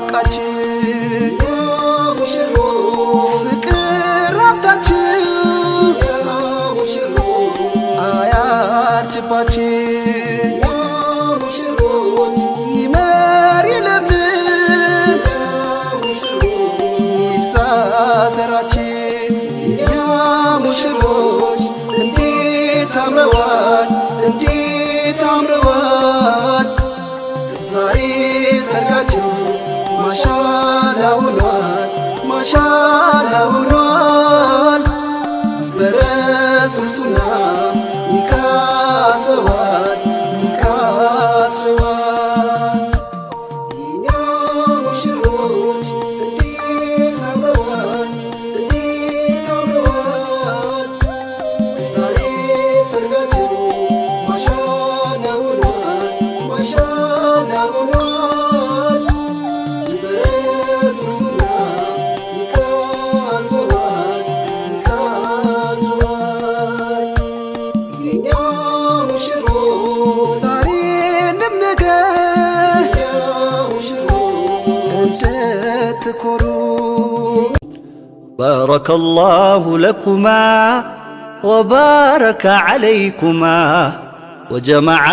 ያብቃችሁ ፍቅር ሀብታችሁ አያርጅባችሁ ይመር ይለምልም ይብዛ ዘራችሁ የኛ ሙሽሮች እንዴት አምረዋል እንዴት አምረዋል ዛሬ ሰርጋቸው ማሻአላ ሆኗል ማሻአላ ሆኗል በረሱል ሱና ኒካ አስረዋል ኒካ አስረዋል የኛ ሙሽሮች እንዴት አምረዋል እንዴት አምረዋል ዛሬ ሰርጋቸው ማሻአላ ሆኗል ማሻአላ ሆኗል በረሱል ሱና ኒካ አስረዋል ኒካ አስረዋል የኛ ሙሽሮች ዛሬንም ነገ እንድትኮሩ بارك الله لكما وبارك عليكما وجمع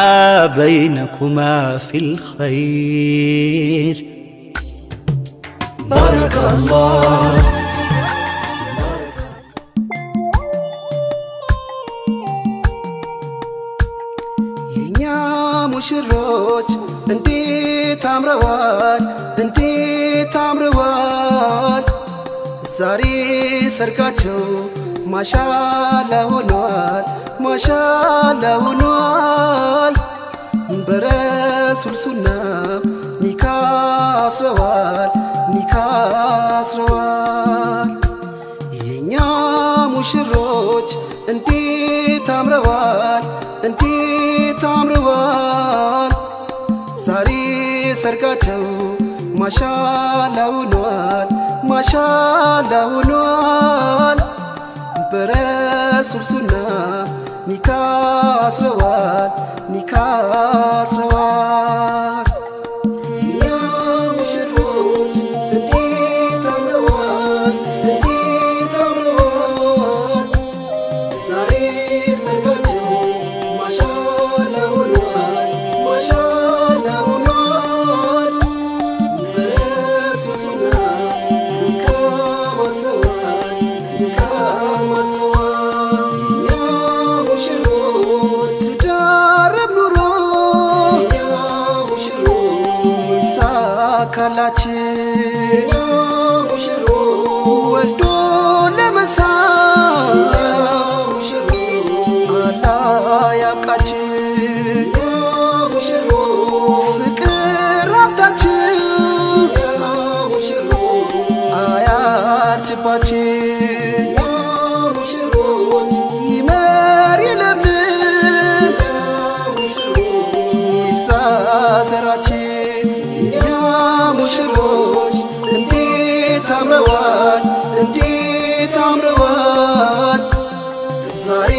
بينكما في الخير بارك الله የኛ ሙሽሮች እንዴት አምረዋል እንዴት አምረዋል ዛሬ ሰርጋቸው ማሻአላ ሆኗል ማሻአላ ሆኗል በረሱል ሱና ኒካ አስረዋል ኒካ አስረዋል የኛ ሙሽሮች እንዴት አምረዋል እንዴት አምረዋል ዛሬ ሰርጋቸው ማሻአላ ሆኗል ማሻአላ ሆኗል በረሱል ሱና ኒካ አስረዋል ኒካ አስረዋል የኛ ሙሽሮች እንዴት አምረዋል እንዴት አምረዋል ዛሬ ሰርጋቸው ማሻአላ ሆኗል ማሻአላ ሆኗል በረሱል ሱና ኒካ አስረዋል ኒካ አስረዋል የኛ ሙሽሮች ትዳርም ኑሮ የኛ ሙሽሮች ይሳካላችሁ የኛ ሙሽሮች ወልዶ ለመሳም አላህ ያብቃችሁ የኛ ሙሽሮች ፍቅር ሀብታችሁ አያርጅባችሁ የኛ ሙሽሮች ይመር ይለምልም ይብዛ ዘራችሁ የኛ ሙሽሮች እንዴት አምረዋል እንዴት አምረዋል ዛሬ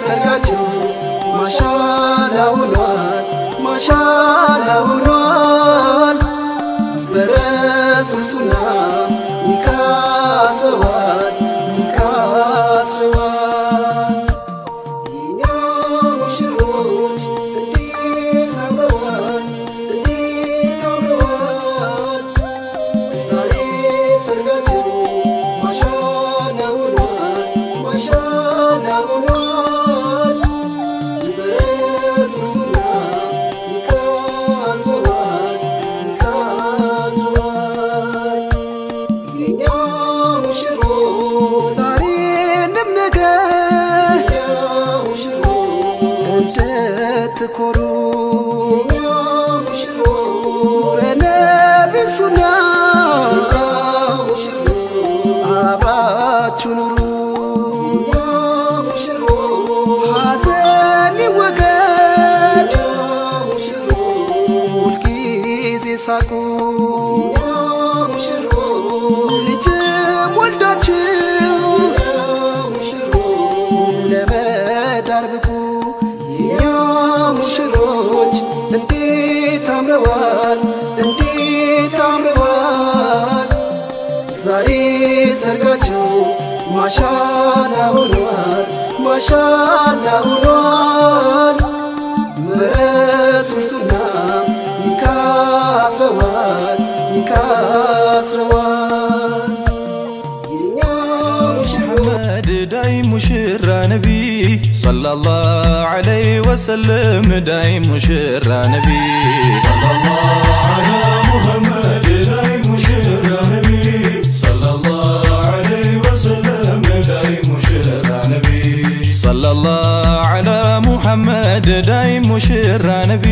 ሰርጋቸው ማሻአላ ሆኗል ማሻአላ ሆኗል በረሱል ሱና ኒካ አስረዋል ኒካ አስረዋል የኛ ሙሽሮች እንዴት አምረዋል እንዴት አምረዋል ዛሬ ሰርጋቸው ማሻአላ ሆኗል ማሻአላ ሆኗል በረሱል ሱና ኒካ አስረዋል ኒካ አስረዋል የኛ ሙሽሮች ዛሬንም ነገ እንድትኮሩ የኛ ሙሽሮች በነቢ ሱና አብራችሁ ኑሩ የኛ ሙሽሮች ሐዘን ይወገድ ሁልጊዜ ሳቁ የኛ ሙሽሮች ልጅም ወልዳችሁ ለመዳር ብቁ የኛ ሙሽሮች እንዴት አምረዋል እንዴት አምረዋል ማሻላ ሆኗል ማሻላ ሆኗል በረሱል ሱና ኒካ አስረዋል ኒካ አስረዋል የኛ ሙሐመድ ዳይ ሙሽራ ነቢ ሰለላሁ ዐለይሂ ወሰለም ዳይ ሙሽራ ነቢ ሰለላሁ ዐላ ሙሐመድ ዳይ ሙሽራ ነቢ ሰለላሁ ዐለይሂ ወሰለም ዳይ ሙሽራ ነቢ ሰለላሁ ዐላ ሙሐመድ ዳይ ሙሽራ ነቢ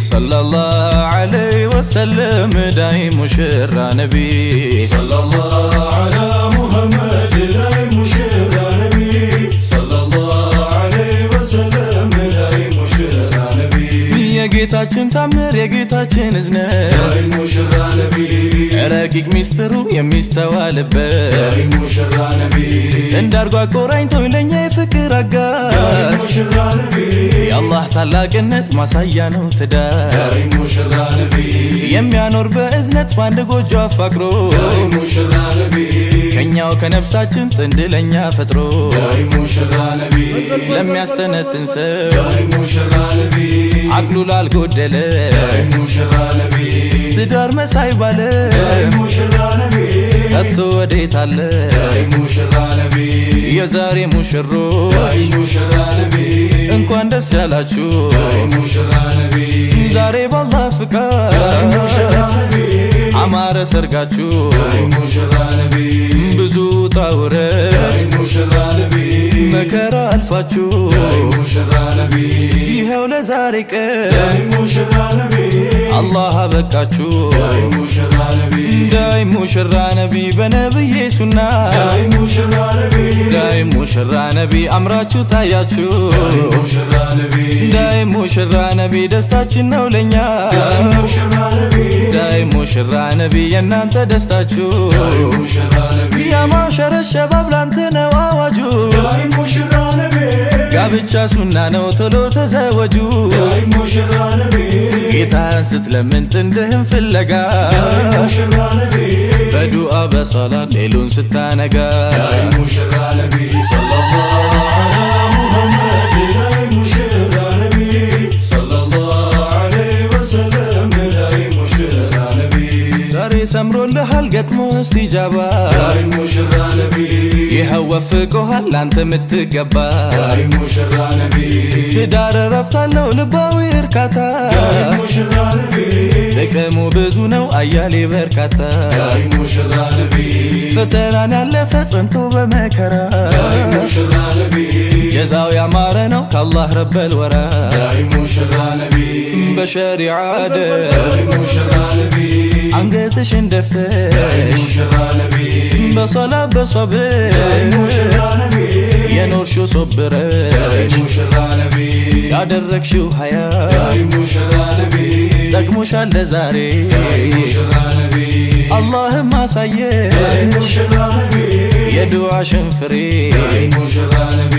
ሰለላሁ ዐለይሂ ወሰለም ዳይ ሙሽራ ነቢ ሰለላሁ ዐላ ሙሐመድ ዳይ ሙሽራ ነቢ ሰለላሁ ዐለይሂ ወሰለም ዳይ ሙሽራ ነቢ የጌታችን ታምር የጌታችን እዝነት ዳይ ሙሽራ ነቢ ረቂቅ ሚስጥሩ የሚስተዋልበት ዳይ ሙሽራ ነቢ እንዳርጓ ቆራኝቶኝ ለኛ የፍቅር አጋር ዳይ ሙሽራ ነቢ የአላህ ታላቅነት ማሳያ ነው ትዳር ዳይ ሙሽራ ነቢ የሚያኖር በእዝነት በአንድ ጎጆ አፋቅሮ ዳይ ሙሽራ ነቢ ከኛው ከነፍሳችን ጥንድ ለኛ ፈጥሮ ዳይ ሙሽራ ነቢ ለሚያስተነትን ሰው ዳይ ሙሽራ ነቢ አቅሉ ላልጎደለ ዳይ ሙሽራ ነቢ ትዳር መሳይ ባለ ዳይ ሙሽራ ነቢ ከቶ ወዴት አለ ዳይ ሙሽራ ነቢ የዛሬ ሙሽሮች ዳይ ሙሽራ ነቢ እንኳን ደስ ያላችሁ ዳይ ሙሽራ ነቢ ዛሬ ባላህ ፍቃድ ዳይ ሙሽራ ነቢ አማረ ሰርጋችሁ ዳይ ሙሽራ ነቢ ብዙ ታውረድ ዳይ ሙሽራ ነቢ መከራ አልፋችሁ ዳይ ሙሽራ ነቢ ይኸው ለዛሬ ቀን ዳይ ሙሽራ ነቢ አላህ አበቃችሁ ዳይ ሙሽራ ነቢ ዳይ ሙሽራ ነቢ በነብዬ ሱና ዳይ ሙሽራ ነቢ ዳይ ሙሽራ ነቢ አምራችሁ ታያችሁ ዳይ ሙሽራ ነቢ ዳይ ሙሽራ ነቢ ደስታችን ነው ለኛ ዳይ ሙሽራ ነቢ ዳይ ሙሽራ ነቢ የናንተ ደስታችሁ ዳይ ሙሽራ ነቢ ያማሸረ ሸባብ ላንተ ነው አዋጁ ዳይ ሙሽራ ነቢ ጋብቻ ሱና ነው ቶሎ ተዘወጁ ዳይ ሙሽራ ነቢ ጌታን ስትለምን ጥንድህን ፍለጋ ዳይ ሙሽራ ነቢ በዱዓ በሰላት ሌሉን ስታነጋ ዳይ ሙሽራ ነቢ ሰለላሁ ዐላ ሙሐመድ ዳይ ሙሽራ ነቢ ሰለላሁ ዐለይሂ ወሰለም ዳይ ሙሽራ ነቢ ዛሬ ሰምሮልሃል ገጥሞ እስቲጃባ ዳይ ሙሽራ ነቢ ይኸው ወፍቆሃል ላንተ ምትገባ ዳይ ሙሽራ ነቢ ትዳር ረፍታለው ልባዊ እርካታ ዳይ ሙሽራ ነቢ ጥቅሙ ብዙ ነው አያሌ በርካታ ዳይ ሙሽራ ነቢ ፈተናን ያለፈ ጸንቶ በመከራ ዳይ ሙሽራ ነቢ ጀዛው ያማረ ነው ከአላህ ረበል ወራ ዳይ ሙሽራ ነቢ በሸሪዓ ዳይ ሙሽራ ነቢ አንገትሽን ደፍተሽ ዳይ ሙሽራ ነቢ በሰላት በሶብር ዳይ ሙሽራ ነቢ የኖርሽው ሶብረሽ ዳይ ሙሽራ ነቢ ያደረግሽው ሀያ ዳይ ሙሽራ ነቢ ጠቅሞሻል ለዛሬ ዳይ ሙሽራ ነቢ አላህም አሳየሽ ዳይ ሙሽራ ነቢ የዱዓሽን ፍሬ ዳይ ሙሽራ ነቢ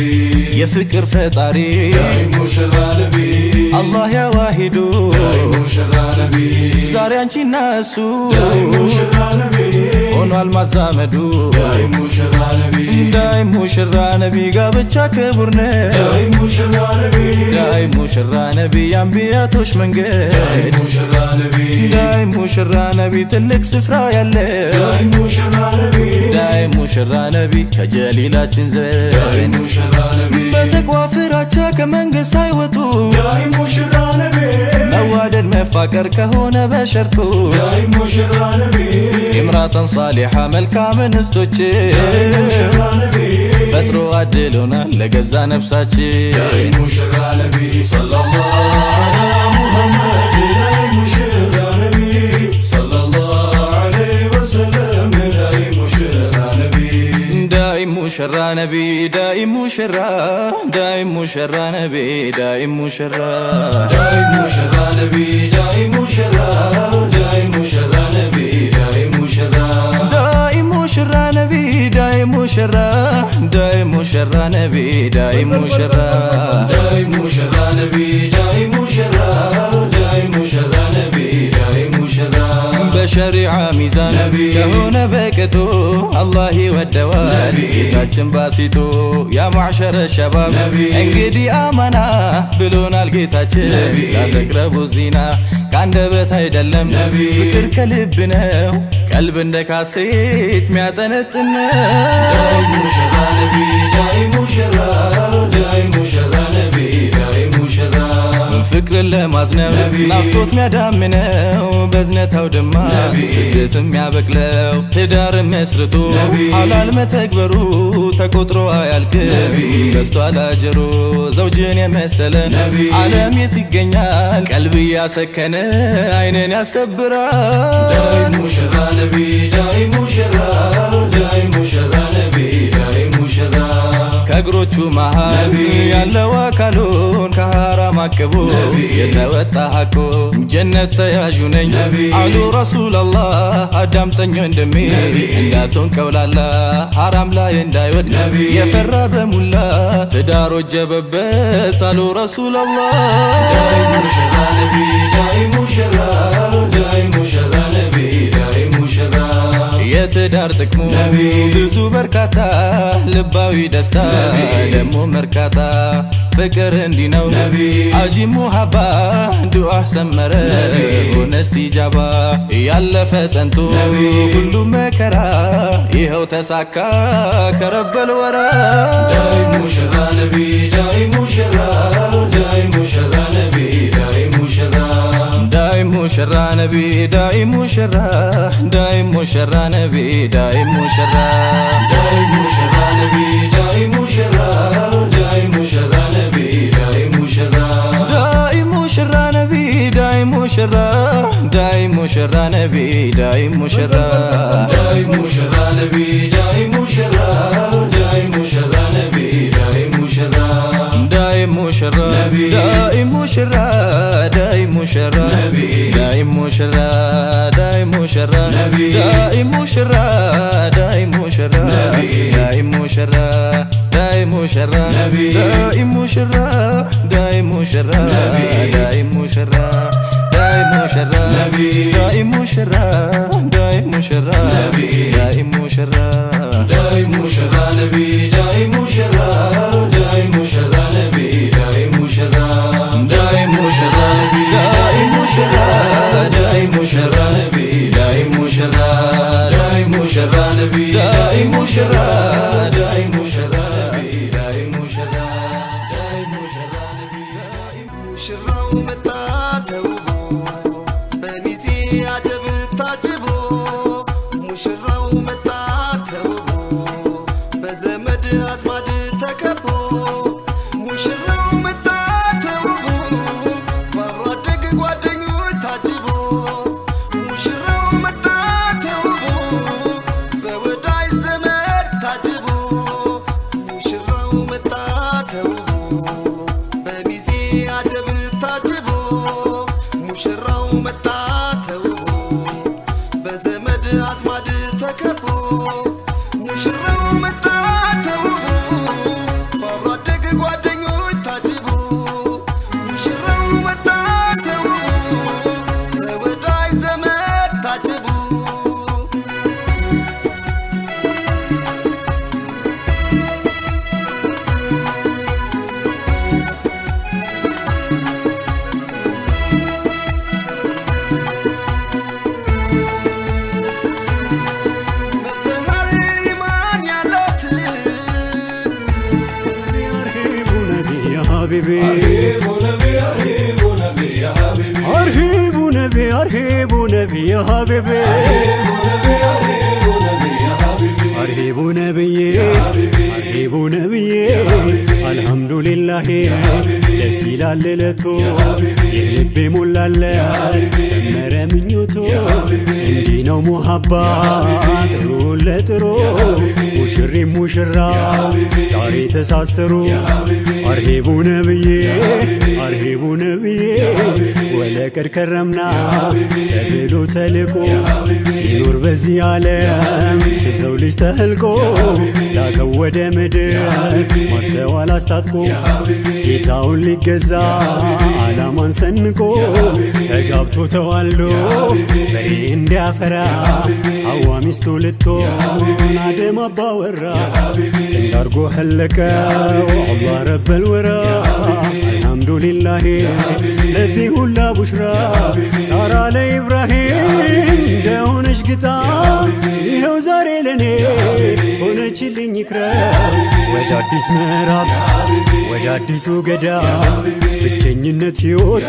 የፍቅር ፈጣሪ ዳይ ሙሽራ ነቢ አላህ ያዋሂዱ ዳይ ሙሽራ ነቢ ዛሬ አንቺና እሱ ዳይ ሙሽራ ነቢ ሆኗል ማዛመዱ ዳይ ሙሽራ ነቢ ዳይ ሙሽራ ነቢ ጋብቻ ክቡር ነው ዳይ ሙሽራ ነቢ ዳይ ሙሽራ ነቢ የአንቢያቶች መንገድ ዳይ ሙሽራ ነቢ ዳይ ሙሽራ ነቢ ትልቅ ስፍራ ያለ ዳይ ሙሽራ ነቢ ዳይ ሙሽራ ነቢ ከጀሊላችን ዘር ዳይ ሙሽራ ነቢ በተቅዋ ፍራቻ ከመንግስት ሳይወጡ ዳይ ሙሽራ ነቢ መዋደድ መፋቀር ከሆነ በሸርጡ ዳይ ሙሽራ ነቢ ኢምራተን ሳሊሓ መልካም እንስቶች ዳይ ሙሽራ ነቢ ፈጥሮ አድሎናል ለገዛ ነፍሳችን ዳይ ሙሽራ ነቢ ሰለላሁ ዐላ ሙሐመድ ዳይ ሙሽራ ነቢ ሰለላሁ ዐለይሂ ወሰለም ዳይ ሙሽራ ነቢ ዳይ ሙሽራ ነቢ ዳይ ሙሽራ ዳይ ሙሽራ ነቢ ዳይ ሙሽራ ዳይ ሙሽራ ነቢ ዳይ ሙሽራ ዳይ ሙሽራ ነቢ ዳይ ሙሽራ ዳይ ሙሽራ ነቢ ዳይ ሙሽራ ዳይ ሙሽራ ነቢ ዳይ ሙሽራ ዳይ ሙሽራ ነቢ ዳይ ሙሽራ ዳይ ሙሽራ ነቢ ዳይ ሙሽራ በሸሪዓ ሚዛን ከሆነ በቅጡ አላህ ይወደዋል ጌታችን ባሲጡ ያ ማዕሸረ ሸባብ እንግዲህ አማና ብሎናል ጌታችን ላተቅረቡ ዚና ከአንደበት አይደለም ፍቅር ከልብ ነው ቀልብ እንደ ካሴት ሚያጠነጥን ዳይ ሙሽራ ነቢ ዳይ ሙሽራ ዳይ ሙሽራ ነቢ ዳይ ሙሽራ ፍቅርን ለማዝነብ ናፍቆት ሚያዳምነው በዝነታው ድማ ስስት ሚያበቅለው ትዳር መስርቶ ሐላል መተግበሩ ተቆጥሮ አያልቅም በስቷል አጀሩ ዘውጅን የመሰለ ዓለም የት ይገኛል ቀልብ ያሰከነ አይንን ያሰብራል ዳይ ሙሽራ ነቢ ዳይ ሙሽራ ዳይ ሙሽራ ነቢ ዳይ ሙሽራ ከእግሮቹ መሃል ያለው አካሉን ከሐራም አቅቦ የተወጣ ሐቁ ጀነት ተያዡ ነኝ አሉ ረሱላላህ አዳምጠኝ ወንድሜ እንዳትሆን ቀውላላ ሐራም ላይ እንዳይወድቅ የፈራ በሙላ ትዳር ወጀበበት አሉ ረሱላላህ ዳይ ሙሽራ ነቢ ዳይ ሙሽራ ዳይ ሙሽራ ነቢ ዳይ ሙሽራ የትዳር ጥቅሙ ብዙ በርካታ ልባዊ ደስታ ደሞ መርካታ ፍቅር እንዲህ ነው አጂ ሙሐባ ዱዓ ሰመረ ሆነ እስቲጃባ ያለፈ ጸንቶ ሁሉ መከራ ይኸው ተሳካ ከረበል ወራ ዳይ ሙሽራ ነቢ ዳይ ሙሽራ ዳይ ሙሽራ ነቢ ዳይ ሙሽራ ዳይ ሙሽራ ነቢ ዳይ ሙሽራ ዳይ ሙሽራ ነቢ ዳይ ሙሽራ ዳይ ሙሽራ ነቢ ዳይ ሙሽራ ዳይ ሙሽራ ነቢ ዳይ ሙሽራ ዳይ ሙሽራ ነቢ ዳይ ሙሽራ ዳይ ሙሽራ ነቢ ዳይ ሙሽራ ዳይ ሙሽራ ነቢ ዳይ ሙሽራ ዳይ ሙሽራ ነቢ ዳይ ሙሽራ ዳይ ሙሽራ ዳይ ሙሽራ ዳይ ሙሽራ ዳይ ሙሽራ ዳይ ሙሽራ ዳይ ሙሽራ ዳይ ሙሽራ ዳይ ሙሽራ ዳይ ሙሽራ ዳይ ሙሽራ ዳይ ሙሽራ ዳይ ሙሽራ ዳይ ሙሽራ ዳይ ሙሽራ ዳይ ሙሽራ ዳይ ሙሽራ ዳይ ሙሽራ ነቢ ዳይ ሙሽራ ዳይ ሙሽራ ነቢ ዳይ ሙሽራ ዳይ ሙሽራ ነቢ ዳይ ሙሽራ ዳይ ሙሽራ ነቢ ዳይ ሙሽራ ዳይ ሙሽራ ነቢ ዳይ ሙሽራ ዳይ ሙሽራ ነቢ ዳይ ሙሽራ ዳይ ሙሽራ ነቢ ሙሽራው መጣ ተውቦ በሚዜ አጀብ ታጅቦ ሙሽራው መጣ ተውቦ በዘመድ አዝማድ ተከቦ ሙሽራው መጣ ተውቦ ባብሮ አደግ ጓደኞች ታጅቦ ሙሽራው መጣ ተውቦ በወዳጅ ዘመድ ታጅቦ ሙሽራው መጣ ተውቦ በሚዜ አጀብ ታጅቦ ሙሽራው መጣ ተውቦ በዘመድ አዝማድ ተከቦ ሙሽራው መጣ ተውቦ ባብሮ አደግ ጓደኞች ታጅቦ ሙሽራው መጣ ተውቦ በወዳጅ ዘመድ ታጅቦ መተሃል ኢማን ያለት أرهب نبي يا حبيبي أرهب نبي أرهب نبي يا حبيبي أرهب نبي أرهب نبي الحمد لله ደስ ይላል ለለቱ የልቤ ሞላለት ሰመረ ምኞቱ እንዲህ ነው ሙሐባ ጥሩ ለጥሩ ሙሽሪም ሙሽራ ዛሬ ተሳሰሩ አርሂቡ ነብዬ አርሂቡ ነብዬ ወለቀድ ከረምና ተብሎ ተልቆ ሲኖር በዚህ ዓለም የሰው ልጅ ተህልቆ ላከው ወደ ምድር ማስተዋል አስታጥቆ ጌታውን ሊገዛ ዓላማን ሰንቆ ተጋብቶ ተዋልዶ ፍሬ እንዲያፈራ ሐዋ ሚስቱ ልትሆን አደም አባወራ እንዳርጎ ኸለቀው አላህ ረበል ወራ አልሐምዱሊላህ ለዚህ ሁላ ቡሽራ ሳራ ለኢብራሂም እንደሆነች ግጣ ይኸው ዛሬ ለኔ ሆነችልኝ ይክረም ወደ አዲስ ምዕራፍ ወደ አዲሱ ገዳም ብቸኝነት ሕይወት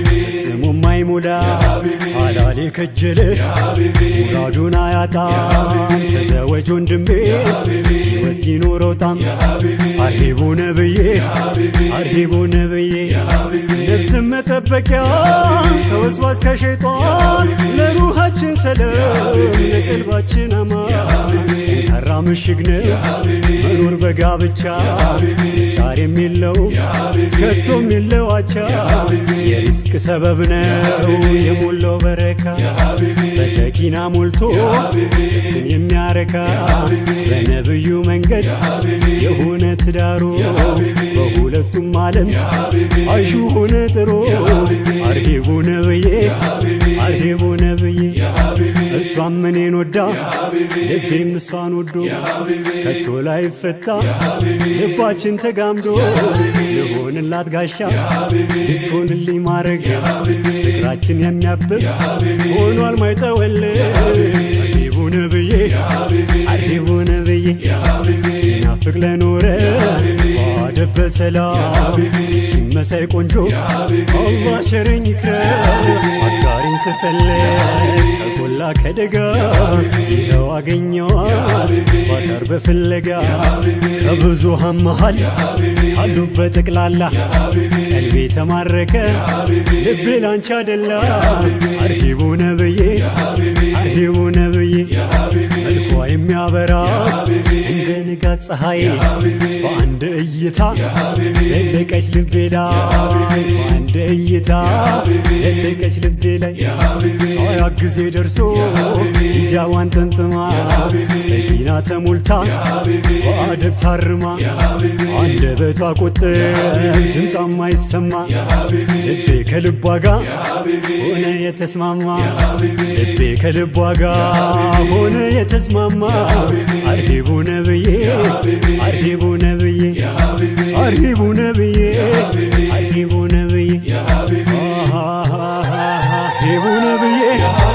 ፈጽሞ ማይሞላ ሐላል የከጀለ ሙራዱን አያጣም ተዘወጅ ወንድሜ ሕይወት ይኖረው ጣም አርሂቡ ነብዬ አርሂቡ ነብዬ ነፍስን መጠበቂያ ከወስዋስ ከሸይጣን ለሩሃችን ሰላም ለቀልባችን አማን ጠንካራ ምሽግ ነው መኖር በጋብቻ ዛሬም የለው ከቶም የለው አቻ የሪዝቅ ሰበብ ነው የሞላው በረካ በሰኪና ሞልቶ ነፍስን የሚያረካ በነብዩ መንገድ የሆነ ትዳሩ በሁለቱም ዓለም አይሹ ሆነ ጥሩ አርሂቡ ነብዬ አርሂቡ ነብዬ እሷም እኔን ወዳ ልቤም እሷን ወዶ ከቶ ላይ ፈታ ልባችን ተጋምዶ ልሆንላት ጋሻ ልትሆንልኝ ማረግ ፍቅራችን የሚያብብ ሆኗል ማይጠወልግ አርሂቡ ነብዬ አርሂቡ ነብዬ ሲናፍቅ ለኖረ ባደብ በሰላም ይችን መሳይ ቆንጆ አላህ ቸረኝ ይክረም አጋሪን ስፈልግ ከጎላ ከደጋ ይኸው አገኘዋት ባሳር በፍለጋ ከብዙሃን መሃል ካሉበት ጠቅላላ ቀልቤ ተማረከ ልቤ ላንቺ አደላ አርሂቡ ነብዬ አርሂቡ ነብዬ መልኳ የሚያበራ እንደ ንጋት ፀሐይ በአንድ እይታ ዘለቀች ልቤ ላይ በአንድ እይታ ዘለቀች ልቤ ላይ ሳያት ጊዜ ደርሶ ሂጃቧን ጠምጥማ ሰኪና ተሞልታ በአደብ ታርማ አንደበቷ ቁጥብ ድምጿ ማይሰማ ልቤ ከልቧ ጋር ሆነ የተስማማ ልቤ ከልቧ ጋር ሆነ የተስማማ አርሂቡ ነብዬ አርሂቡ ነብዬ አርሂቡ ነብዬ አርሂቡ ነብዬ አርሂቡ ነብዬ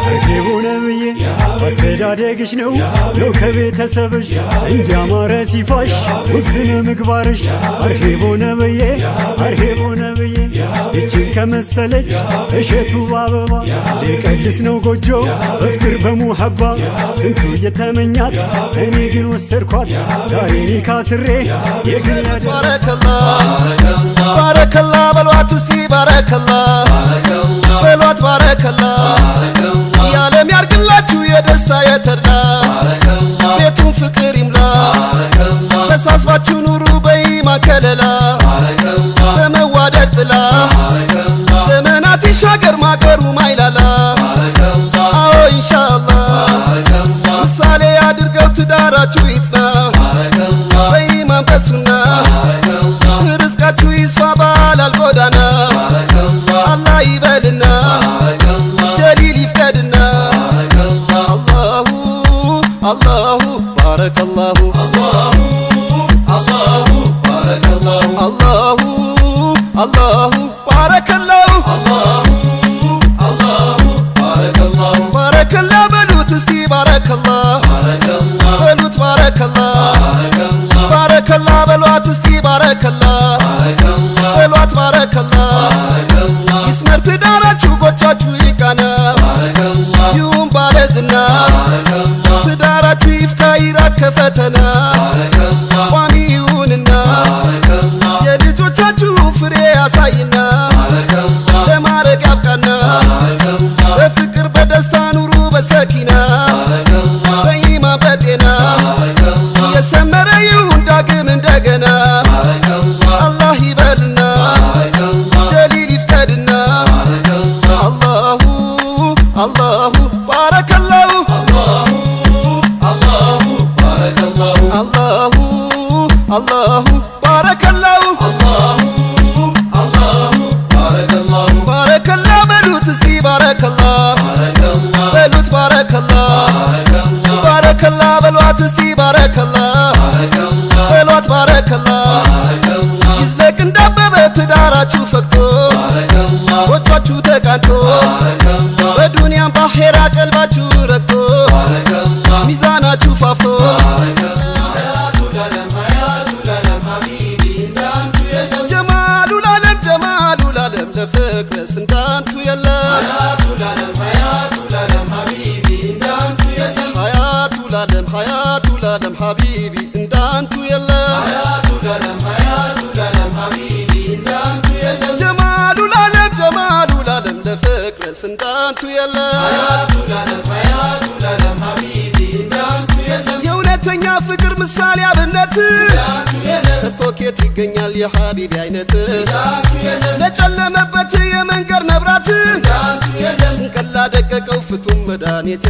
አርሂቡ ነብዬ አስተዳደግሽ ነው ከቤተሰብሽ እንዲያማረ ሲፋሽ ውብስነ ምግባርሽ አርሂቡ ነብዬ አርሂቡ ነብዬ እችን ከመሰለች እሸቱ በአበባ ሊቀልስ ነው ጎጆ በፍቅር በሙሐባ ስንቱ የተመኛት እኔ ግን ወሰድኳት ዛሬ ካስሬ የግለት ባረከላ ባረከላ በሏት እስቲ ባረከላ በሏት ባረከላ የዓለም ያርግላችሁ የደስታ የተድላ ቤቱን ፍቅር ይምላ ተሳስባችሁ ኑሩ በኢማን ከለላ በመዋደድ ጥላ ዘመናት ይሻገር ማገሩ ማይላላ አዎ ኢንሻአላህ ምሳሌ አድርገው ትዳራችሁ ይጽና በኢማን በሱና ርዝቃችሁ ይስፋ ባላል ጎዳና አላህ ይበልና ጀሊል ይፍቀድና አላሁ አላሁ ባረከላሁ አላሁ አላሁ ባረከላሁ አላሁ አላሁ ባረከላሁ አላሁ አላሁ ባረከላሁ ባረከላ በሉት እስቲ ባረከላ በሉት ባረከላ ባረከላ በሏት እስቲ ባረከላ በሏት ባረከላ ይስመር ትዳራችሁ ጎቻችሁ ይቃና ይሁን ባለዝና ትዳራችሁ ይፍካ ይራቅ ከፈተና ቋሚ ይሁንና የልጆቻችሁ ፍሬ ያሳይና ለማረግ ያብቃና በፍቅር በደስታ ኑሩ በሰኪና በኢማን በጤና የሰመረ ይሁን ዳግም እንደገና አላህ ባረከላሁ አላሁ ባረከላሁ አላሁ አላሁ ባረከላሁ አላሁ ባረከላሁ ባረከላ በሉት እስቲ ባረከላ በሉት ባረከላ ባረከላ በሏት እስቲ ባረከላ በሏት ባረከላ ይዝለቅ እንዳበበ ትዳራችሁ ፈክቶ ጎጇችሁ ተቃንቶ በዱንያም ባኼራ ቀልባችሁ ረግቶ ሚዛናችሁ ፋፍቶ ጀማሉል ዓለም ጀማሉል ዓለም ለፍቅርስ እንዳንቱ የለም ሀያቱል ዓለም ሀቢቢ እንዳንቱ የለም ጀማሉል ዓለም ለፍቅርስ እንዳንቱ የለም የእውነተኛ ፍቅር ምሳሌ አብነት ከቶኬት ይገኛል የሀቢቢ አይነት ለጨለመበት የመንገድ መብራት ጭንቅላ ደቀቀው ፍቱም መድኃኒት